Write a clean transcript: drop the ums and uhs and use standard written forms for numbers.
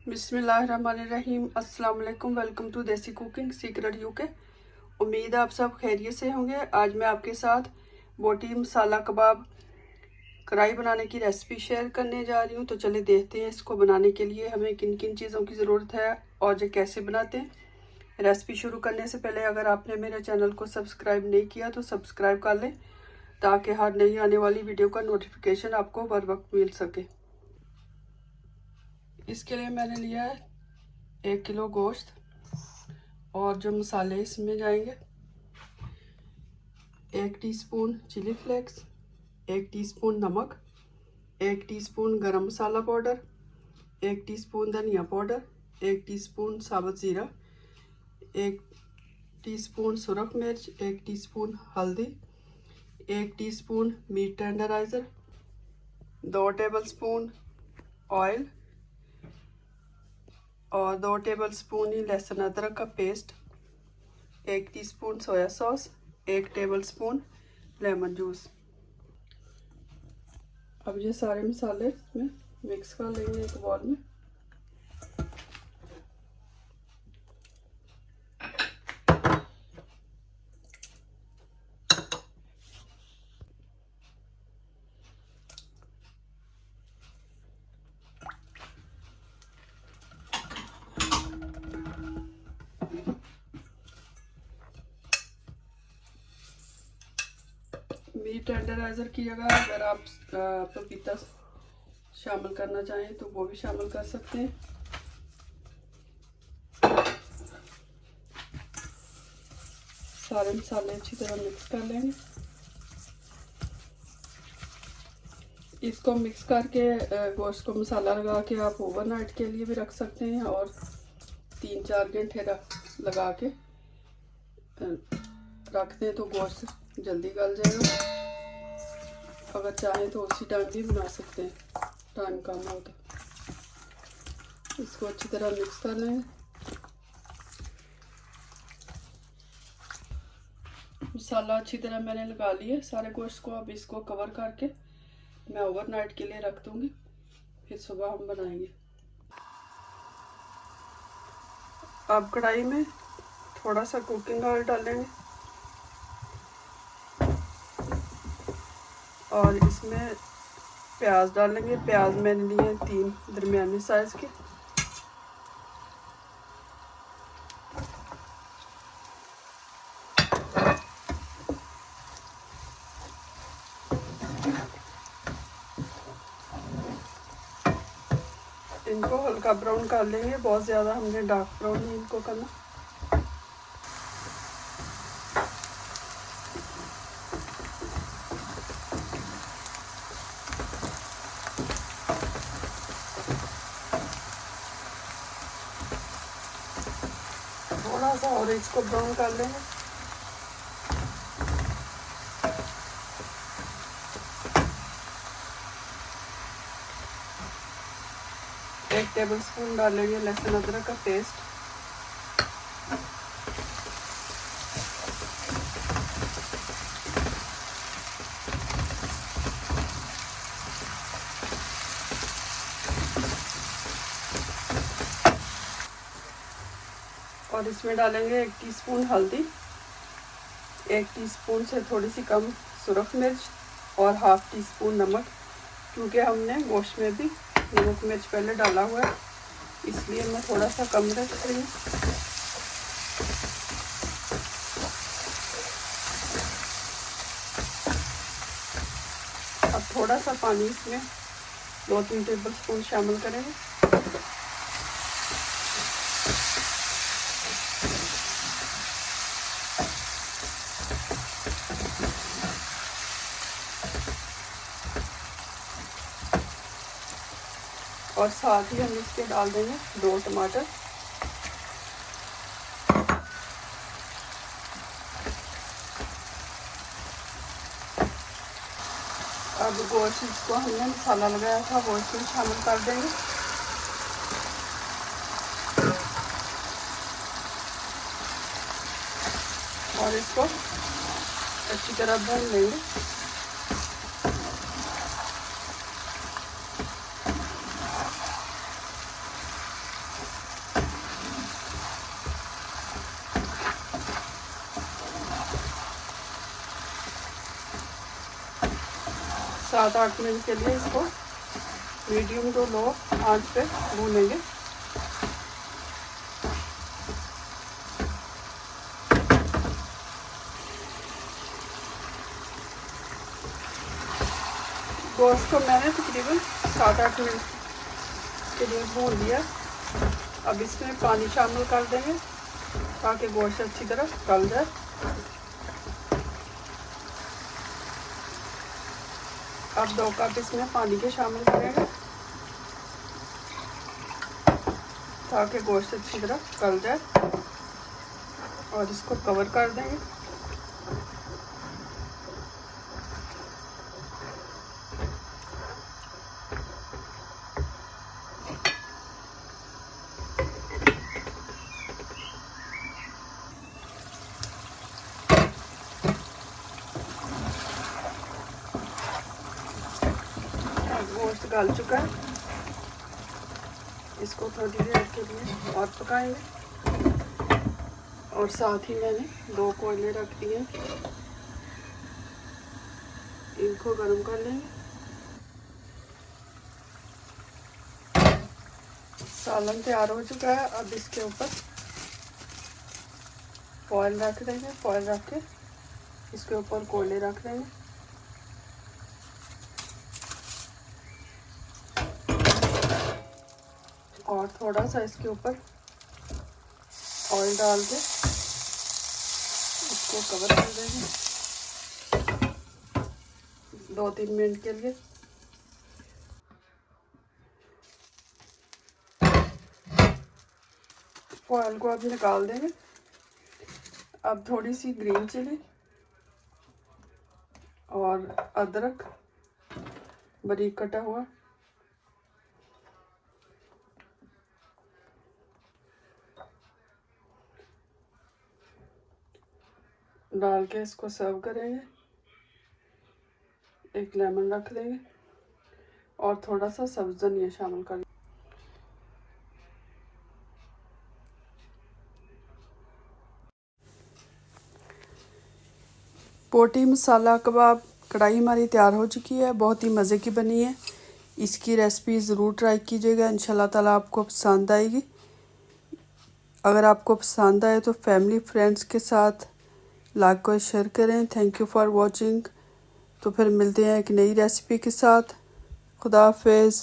बिस्मिल्लाहिर्रहमानिर्रहीम। अस्सलाम वालेकुम। वेलकम टू देसी कुकिंग सीक्रेट यूके। उम्मीद है आप सब खैरियत से होंगे। आज मैं आपके साथ बोटी मसाला कबाब कढ़ाई बनाने की रेसिपी शेयर करने जा रही हूँ। तो चलिए देखते हैं इसको बनाने के लिए हमें किन किन चीज़ों की ज़रूरत है और ये कैसे बनाते हैं। रेसिपी शुरू करने से पहले अगर आपने मेरे चैनल को सब्सक्राइब नहीं किया तो सब्सक्राइब कर लें ताकि हर नई आने वाली वीडियो का नोटिफिकेशन आपको बर वक्त मिल सके। इसके लिए मैंने लिया है 1 किलो गोश्त और जो मसाले इसमें जाएंगे 1 टीस्पून चिली फ्लेक्स, 1 टीस्पून नमक, 1 टीस्पून गरम मसाला पाउडर, 1 टीस्पून धनिया पाउडर, 1 टीस्पून साबुत ज़ीरा, 1 टीस्पून सुरख मिर्च, 1 टीस्पून हल्दी, 1 teaspoon meat tenderiser, 2 tablespoon oil और 2 टेबलस्पून ही लहसुन अदरक का paste, 1 teaspoon soya sauce, 1 tablespoon lemon juice. अब ये सारे मसाले इसमें मिक्स कर लेंगे एक बॉल में। मीट टेंडराइज़र की जगह अगर आप पपीता शामिल करना चाहें तो वो भी शामिल कर सकते हैं। सारे मसाले अच्छी तरह मिक्स कर लेंगे। इसको मिक्स करके गोश्त को मसाला लगा के आप ओवरनाइट के लिए भी रख सकते हैं और 3-4 घंटे लगा के रख दें तो गोश्त जल्दी गल जाएगा। अगर चाहें तो उसी टाइम भी बना सकते हैं, टाइम कम हो तो। इसको अच्छी तरह मिक्स कर लेंगे। मसाला अच्छी तरह मैंने लगा लिया सारे गोश्त को। अब इसको कवर करके मैं ओवरनाइट के लिए रख दूंगी, फिर सुबह हम बनाएंगे। अब कढ़ाई में थोड़ा सा कुकिंग ऑयल डालेंगे और इसमें प्याज डालेंगे। प्याज मैंने लिए 3 दरमियाने साइज़ के। इनको हल्का ब्राउन कर लेंगे, बहुत ज़्यादा हमने डार्क ब्राउन नहीं इनको करना। थोड़ा सा और इसको ब्राउन कर लेंगे। एक टेबलस्पून डालेंगे लहसुन अदरक का पेस्ट, और इसमें डालेंगे 1 टीस्पून हल्दी, 1 टीस्पून से थोड़ी सी कम सुरख मिर्च और हाफ टीस्पून नमक, क्योंकि हमने गोश्त में भी नमक मिर्च पहले डाला हुआ है इसलिए मैं थोड़ा सा कम रख रही हूँ। अब थोड़ा सा पानी इसमें 2-3 टेबलस्पून शामिल करेंगे। और साथ ही हम इसके डाल देंगे 2 टमाटर। अब गोश्त इसको हमने मसाला लगाया था वो इसमें शामिल कर देंगे। और इसको अच्छी तरह भून लेंगे। 7-8 मिनट के लिए इसको मीडियम टू लो आंच पे भूनेंगे। गोश्त को मैंने तकरीबन 7-8 मिनट के लिए भून लिया। अब इसमें पानी शामिल कर देंगे ताकि गोश्त अच्छी तरह गल जाए। अब 2 कप इसमें पानी के शामिल करेंगे ताकि गोश्त अच्छी तरह गल जाए और इसको कवर कर देंगे। गोश्त गल चुका है, इसको थोड़ी देर के लिए और पकाएंगे। और साथ ही मैंने 2 कोयले रख दिए, इनको गर्म कर लेंगे। सालन तैयार हो चुका है। अब इसके ऊपर फॉयल रख देंगे। फॉयल रख के इसके ऊपर कोयले रख देंगे। और थोड़ा सा इसके ऊपर ऑयल डाल के इसको कवर कर देंगे 2-3 मिनट के लिए। ऑयल को अब निकाल देंगे। अब थोड़ी सी ग्रीन चिली और अदरक बारीक कटा हुआ डाल के इसको सर्व करेंगे। एक लेमन रख देंगे और थोड़ा सा सब्ज़ धनिया शामिल कर। बोटी मसाला कबाब कढ़ाई हमारी तैयार हो चुकी है, बहुत ही मज़े की बनी है। इसकी रेसिपी ज़रूर ट्राई कीजिएगा, इंशाल्लाह ताला आपको पसंद आएगी। अगर आपको पसंद आए तो फैमिली फ्रेंड्स के साथ लाइक और शेयर करें। Thank you for watching. तो फिर मिलते हैं एक नई रेसिपी के साथ। खुदा हाफिज़।